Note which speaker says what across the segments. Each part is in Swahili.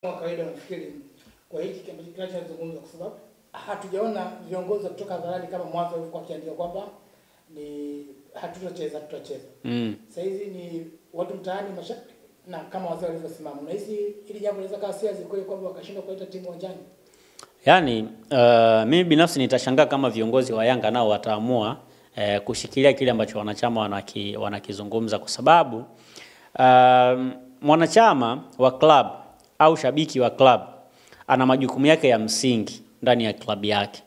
Speaker 1: Kwa kawaida nafikiri kwa hiki kinachozungumzwa, kwa sababu hatujaona viongozi kutoka hadharani kama mwanzo walikuwa wakiandika kwamba ni tutacheza. Sasa hizi ni watu mtaani mashabiki na kama wazee walivyosimama. Na hizi ili jambo linaweza kuwa siasa kweli kwamba wakashindwa kuleta timu uwanjani.
Speaker 2: Yaani mimi binafsi nitashangaa kama viongozi wa Yanga nao wataamua kushikilia kile ambacho wanachama wanakizungumza, kwa sababu mwanachama wa club au shabiki wa club ana majukumu yake ya msingi ndani ya club yake.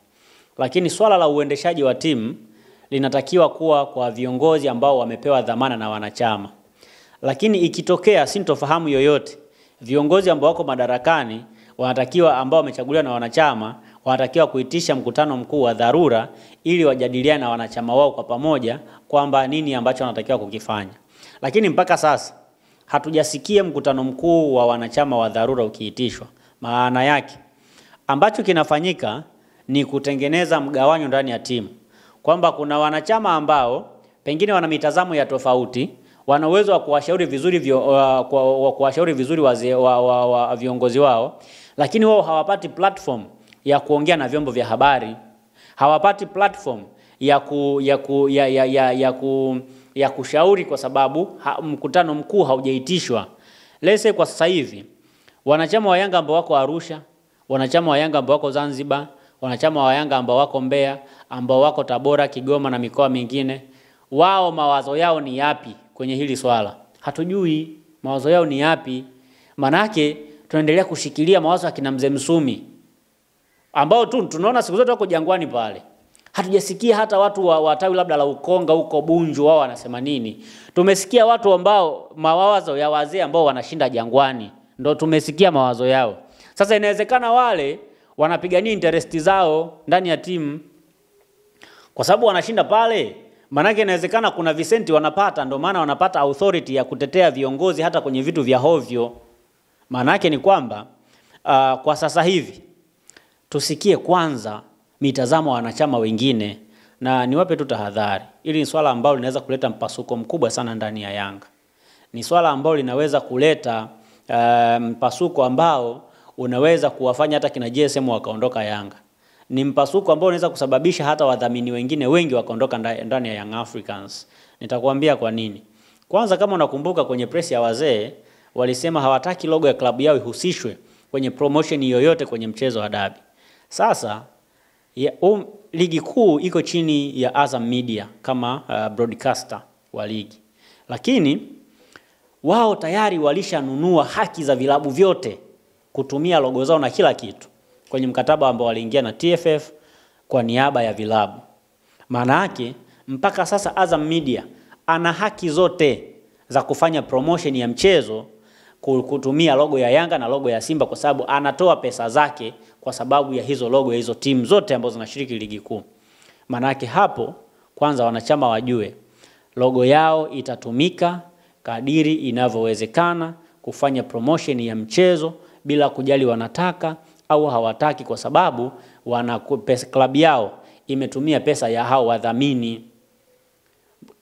Speaker 2: Lakini swala la uendeshaji wa timu linatakiwa kuwa kwa viongozi ambao wamepewa dhamana na wanachama. Lakini ikitokea sintofahamu yoyote, viongozi ambao wako madarakani wanatakiwa, ambao wamechaguliwa na wanachama, wanatakiwa kuitisha mkutano mkuu wa dharura ili wajadiliane na wanachama wao kwa pamoja kwamba nini ambacho wanatakiwa kukifanya. Lakini mpaka sasa hatujasikia mkutano mkuu wa wanachama wa dharura ukiitishwa. Maana yake ambacho kinafanyika ni kutengeneza mgawanyo ndani ya timu, kwamba kuna wanachama ambao pengine wana mitazamo ya tofauti, wana uwezo wa kuwashauri vizuri wazee wa viongozi wao, lakini wao hawapati platform ya kuongea na vyombo vya habari, hawapati platform ya kushauri, kwa sababu mkutano mkuu haujaitishwa. Lese kwa sasa hivi wanachama wa Yanga ambao wako Arusha, wanachama wa Yanga ambao wako Zanzibar, wanachama wa Yanga ambao wako Mbeya, ambao wako Tabora, Kigoma na mikoa mingine, wao mawazo yao ni yapi kwenye hili swala? Hatujui mawazo yao ni yapi. Manake tunaendelea kushikilia mawazo ya kina Mzee Msumi ambao tunaona siku zote wako Jangwani pale. Hatujasikia hata watu wa tawi labda la Ukonga huko Bunju wao wanasema nini. Tumesikia watu ambao mawazo ya wazee ambao wanashinda Jangwani ndio tumesikia mawazo yao. Sasa inawezekana wale wanapigania interest zao ndani ya timu, kwa sababu wanashinda pale. Manake inawezekana kuna visenti wanapata, ndio maana wanapata authority ya kutetea viongozi hata kwenye vitu vya hovyo. Manake ni kwamba kwa sasa hivi tusikie kwanza mitazamo wa wanachama wengine, na niwape tu tahadhari. Ili ni swala ambalo linaweza kuleta mpasuko mkubwa sana ndani ya Yanga. Ni swala ambalo linaweza kuleta mpasuko ambao unaweza kuwafanya hata kina GSM wakaondoka Yanga. Ni mpasuko ambao unaweza kusababisha hata wadhamini wengine wengi wakaondoka ndani ya Young Africans. Nitakwambia kwa nini. Kwanza, kama unakumbuka kwenye press ya wazee walisema hawataki logo ya klabu yao ihusishwe kwenye promotion yoyote kwenye mchezo wa dabi. Sasa ligi kuu iko chini ya Azam Media kama broadcaster wa ligi. Lakini wao tayari walishanunua haki za vilabu vyote kutumia logo zao na kila kitu kwenye mkataba ambao waliingia na TFF kwa niaba ya vilabu. Maana yake mpaka sasa Azam Media ana haki zote za kufanya promotion ya mchezo kutumia logo ya Yanga na logo ya Simba, kwa sababu anatoa pesa zake kwa sababu ya hizo logo ya hizo timu zote ambazo zinashiriki ligi kuu. Maana yake hapo kwanza wanachama wajue logo yao itatumika kadiri inavyowezekana kufanya promotion ya mchezo bila kujali wanataka au hawataki, kwa sababu klabu yao imetumia pesa ya hao wadhamini.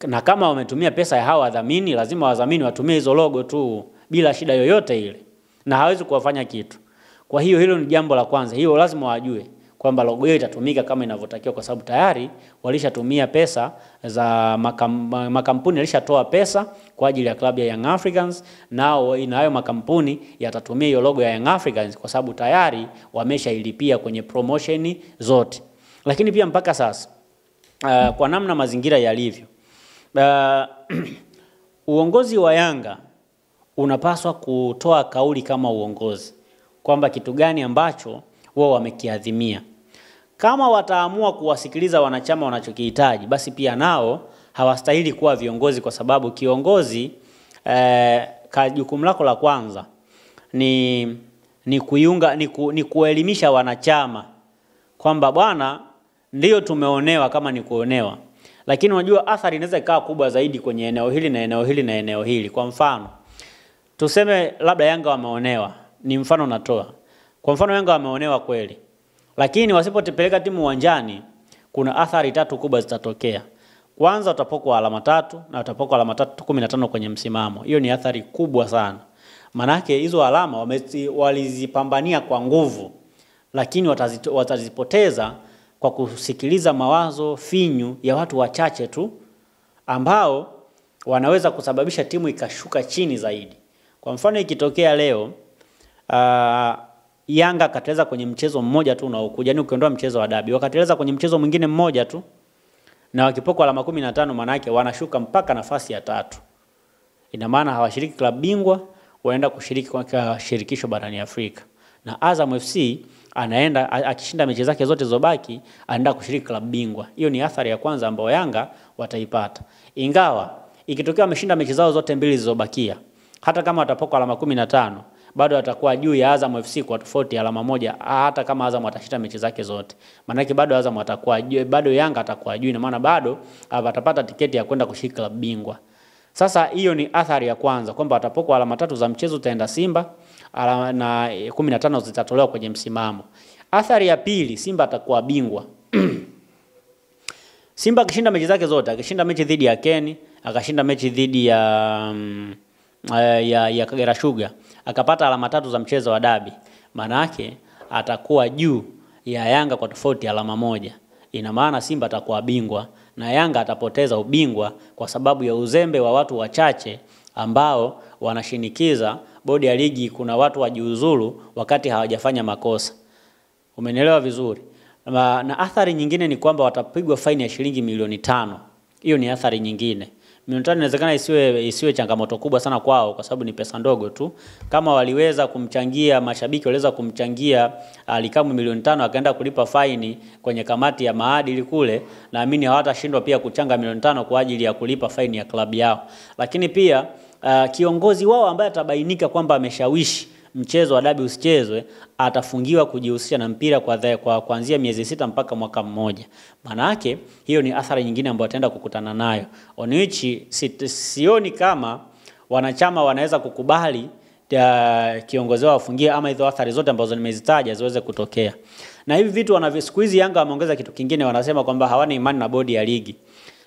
Speaker 2: Na kama wametumia pesa ya hao wadhamini, lazima wadhamini watumie hizo logo tu bila shida yoyote ile, na hawezi kuwafanya kitu. Kwa hiyo hilo ni jambo la kwanza. Hiyo lazima wajue kwamba logo hiyo itatumika kama inavyotakiwa, kwa sababu tayari walishatumia pesa za makampuni, alishatoa pesa kwa ajili ya klabu ya Young Africans, nao inayo makampuni yatatumia hiyo logo ya Young Africans kwa sababu tayari wameshailipia kwenye promotion zote. Lakini pia mpaka sasa kwa namna mazingira yalivyo, uongozi wa Yanga unapaswa kutoa kauli kama uongozi kwamba kitu gani ambacho wao wamekiadhimia. Kama wataamua kuwasikiliza wanachama wanachokihitaji, basi pia nao hawastahili kuwa viongozi, kwa sababu kiongozi jukumu lako la kwanza ni kuelimisha wanachama kwamba bwana, ndio tumeonewa kama ni kuonewa, lakini unajua athari inaweza ikawa kubwa zaidi kwenye eneo hili na eneo hili na eneo hili. Kwa mfano, tuseme labda Yanga wameonewa, ni mfano natoa. Kwa mfano Yanga wameonewa kweli, lakini wasipotipeleka timu uwanjani kuna athari tatu kubwa zitatokea. Kwanza, utapokwa alama 3 na utapokwa alama 15 kwenye msimamo. Hiyo ni athari kubwa sana. Manake hizo alama walizipambania kwa nguvu, lakini watazipoteza kwa kusikiliza mawazo finyu ya watu wachache tu ambao wanaweza kusababisha timu ikashuka chini zaidi. Kwa mfano ikitokea leo Yanga kateleza kwenye mchezo mmoja tu unaokuja, yani ukiondoa mchezo wa dabi, wakateleza kwenye mchezo mwingine mmoja tu na wakipokwa alama 15, maana yake wanashuka mpaka nafasi ya 3. Ina maana hawashiriki klabu bingwa, waenda kushiriki kwa shirikisho barani Afrika. Na Azam FC anaenda akishinda mechi zake zote zobaki, anaenda kushiriki klabu bingwa. Hiyo ni athari ya kwanza ambayo Yanga wataipata. Ingawa ikitokea wameshinda mechi zao zote mbili zilizobakia, hata kama watapokwa alama 15, bado atakuwa juu ya Azam FC kwa tofauti alama 1, hata kama Azam atashinda mechi zake zote. Maana yake bado Azam atakuwa juu, bado Yanga atakuwa juu, na maana bado atapata tiketi ya kwenda kushiriki klabu bingwa. Sasa hiyo ni athari ya kwanza, kwamba watapokwa alama 3 za mchezo, utaenda Simba alama na 15 zitatolewa kwenye msimamo. Athari ya pili, Simba atakuwa bingwa. Simba akishinda mechi zake zote, akishinda mechi dhidi ya Keni, akashinda mechi dhidi ya Kagera Sugar, akapata alama 3 za mchezo wa dabi, maana yake atakuwa juu ya Yanga kwa tofauti alama 1. Ina maana Simba atakuwa bingwa na Yanga atapoteza ubingwa kwa sababu ya uzembe wa watu wachache ambao wanashinikiza bodi ya ligi kuna watu wajiuzulu wakati hawajafanya makosa. Umenielewa vizuri? Na athari nyingine ni kwamba watapigwa faini ya shilingi milioni 5. Hiyo ni athari nyingine. Milioni 5 inawezekana isiwe changamoto kubwa sana kwao kwa sababu ni pesa ndogo tu. Kama waliweza kumchangia, mashabiki waliweza kumchangia Alikamu milioni 5 akaenda kulipa faini kwenye kamati ya maadili kule, naamini hawatashindwa pia kuchanga milioni 5 kwa ajili ya kulipa faini ya klabu yao. Lakini pia kiongozi wao ambaye atabainika kwamba ameshawishi mchezo wa dabi usichezwe, atafungiwa kujihusisha na mpira kwa kuanzia miezi 6 mpaka mwaka mmoja. Maana yake hiyo ni athari nyingine ambayo ataenda kukutana nayo. Onichi sioni kama wanachama wanaweza kukubali kiongozi wao afungie ama hizo athari zote ambazo nimezitaja ziweze kutokea. Na hivi vitu siku hizi Yanga wameongeza kitu kingine, wanasema kwamba hawana imani na bodi ya ligi.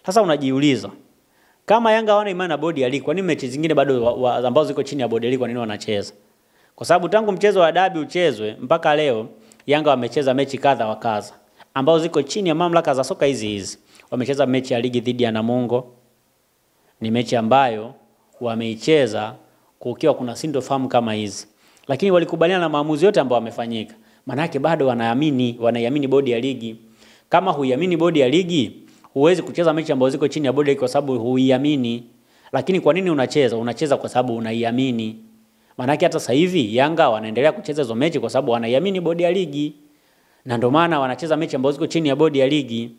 Speaker 2: Sasa unajiuliza, kama Yanga hawana imani na bodi ya ligi, kwa nini mechi zingine bado ambazo ziko chini ya bodi ya ligi kwa nini wanacheza? Kwa sababu tangu mchezo wa dabi uchezwe mpaka leo Yanga wamecheza mechi kadha wa kadha ambazo ziko chini ya mamlaka za soka hizi. Wamecheza mechi ya ligi dhidi ya Namungo. Ni mechi ambayo wameicheza kukiwa kuna sintofahamu kama hizi. Lakini walikubaliana na maamuzi yote ambayo wamefanyika. Maana yake bado wanaiamini bodi ya ligi. Kama huiamini bodi ya ligi, huwezi kucheza mechi ambazo ziko chini ya bodi ya ligi kwa sababu huiamini. Lakini kwa nini unacheza? Unacheza kwa sababu unaiamini. Maana yake hata sasa hivi Yanga wanaendelea kucheza hizo mechi kwa sababu wanaiamini bodi ya ligi. Na ndio maana wanacheza mechi ambazo ziko chini ya bodi ya ligi.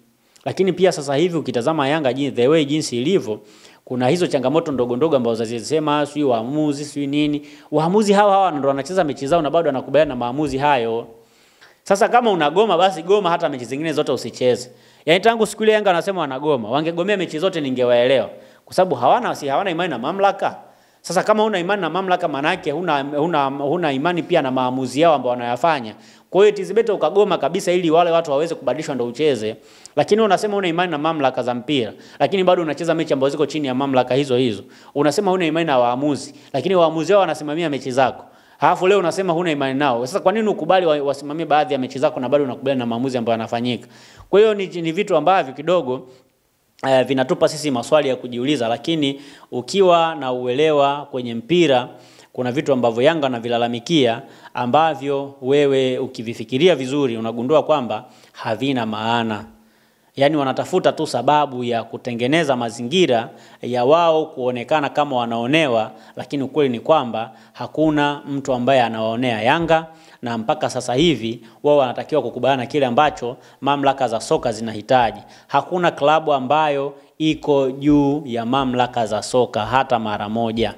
Speaker 2: Lakini pia sasa hivi ukitazama Yanga the way jinsi ilivyo, kuna hizo changamoto ndogo ndogo ambazo zazisema sio waamuzi sio nini. Waamuzi hawa ndio wanacheza mechi zao na bado wanakubaliana na maamuzi hayo. Sasa kama unagoma basi goma hata mechi zingine zote usicheze. Yaani tangu siku ile Yanga wanasema wanagoma, wangegomea mechi zote ningewaelewa. Kwa sababu hawana imani na mamlaka. Sasa kama huna imani na mamlaka, maana yake huna imani pia na maamuzi yao ambao wanayafanya. Kwa hiyo tizibete ukagoma kabisa ili wale watu waweze kubadilishwa ndio ucheze. Lakini unasema huna imani na mamlaka za mpira, lakini bado unacheza mechi ambazo ziko chini ya mamlaka hizo. Unasema huna imani na waamuzi, lakini waamuzi wao wanasimamia mechi zako. Halafu leo unasema huna imani nao. Sasa kwa nini ukubali wasimamie baadhi ya mechi zako na bado unakubali na maamuzi ambayo yanafanyika? Kwa hiyo ni vitu ambavyo kidogo vinatupa sisi maswali ya kujiuliza, lakini ukiwa na uelewa kwenye mpira, kuna vitu ambavyo Yanga wanavilalamikia ambavyo wewe ukivifikiria vizuri unagundua kwamba havina maana. Yaani wanatafuta tu sababu ya kutengeneza mazingira ya wao kuonekana kama wanaonewa, lakini ukweli ni kwamba hakuna mtu ambaye anawaonea Yanga, na mpaka sasa hivi wao wanatakiwa kukubaliana na kile ambacho mamlaka za soka zinahitaji. Hakuna klabu ambayo iko juu ya mamlaka za soka hata mara moja.